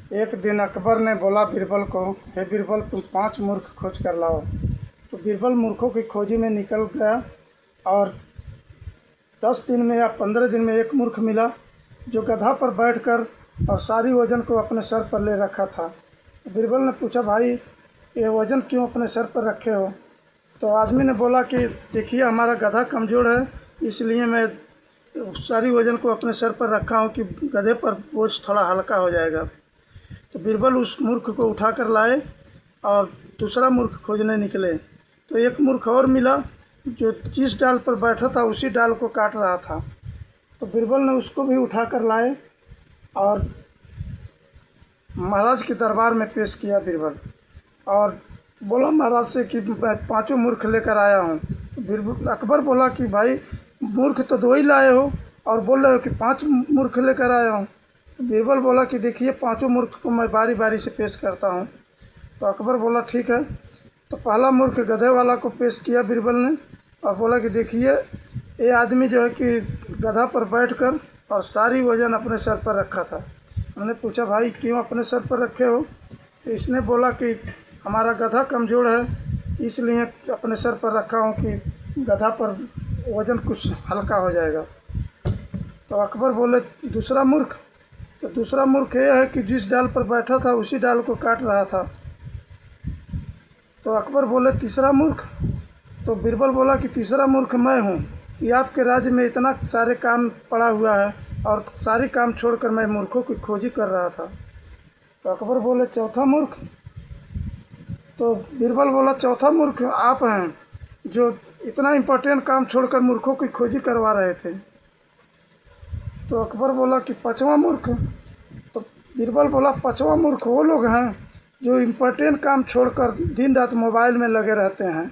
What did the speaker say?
एक दिन अकबर ने बोला बीरबल को, हे बीरबल तुम 5 मूर्ख खोज कर लाओ। तो बीरबल मूर्खों की खोजी में निकल गया और 10 दिन में या 15 दिन में एक मूर्ख मिला जो गधा पर बैठकर और सारी वजन को अपने सर पर ले रखा था। बीरबल ने पूछा, भाई ये वजन क्यों अपने सर पर रखे हो? तो आदमी ने बोला कि देखिए हमारा गधा कमज़ोर है, इसलिए मैं सारी वजन को अपने सर पर रखा हूँ कि गधे पर बोझ थोड़ा हल्का हो जाएगा। तो बीरबल उस मूर्ख को उठा कर लाए और दूसरा मूर्ख खोजने निकले। तो एक मूर्ख और मिला जो जिस डाल पर बैठा था उसी डाल को काट रहा था। तो बीरबल ने उसको भी उठा कर लाए और महाराज के दरबार में पेश किया बीरबल, और बोला महाराज से कि मैं 5 मूर्ख लेकर आया हूँ। बीरबल अकबर बोला कि भाई मूर्ख तो 2 ही लाए हो और बोल रहे हो कि 5 मूर्ख लेकर आया हूँ। बीरबल बोला कि देखिए 5 मूर्ख को मैं बारी बारी से पेश करता हूँ। तो अकबर बोला ठीक है। तो पहला मूर्ख गधे वाला को पेश किया बीरबल ने और बोला कि देखिए ये आदमी जो है कि गधा पर बैठकर और सारी वजन अपने सर पर रखा था। मैंने पूछा, भाई क्यों अपने सर पर रखे हो? तो इसने बोला कि हमारा गधा कमज़ोर है, इसलिए अपने सर पर रखा हूँ कि गधा पर वज़न कुछ हल्का हो जाएगा। तो अकबर बोले दूसरा मूर्ख? तो दूसरा मूर्ख यह है कि जिस डाल पर बैठा था उसी डाल को काट रहा था। तो अकबर बोले तीसरा मूर्ख? तो बीरबल बोला कि तीसरा मूर्ख मैं हूँ कि आपके राज्य में इतना सारे काम पड़ा हुआ है और सारे काम छोड़कर मैं मूर्खों की खोजी कर रहा था। तो अकबर बोले चौथा मूर्ख? तो बीरबल बोला चौथा मूर्ख आप हैं जो इतना इम्पोर्टेंट काम छोड़कर मूर्खों की खोजी करवा रहे थे। तो अकबर बोला कि 5वां मूर्ख? तो बीरबल बोला 5वां मूर्ख वो लोग हैं जो इम्पोर्टेंट काम छोड़कर दिन रात मोबाइल में लगे रहते हैं।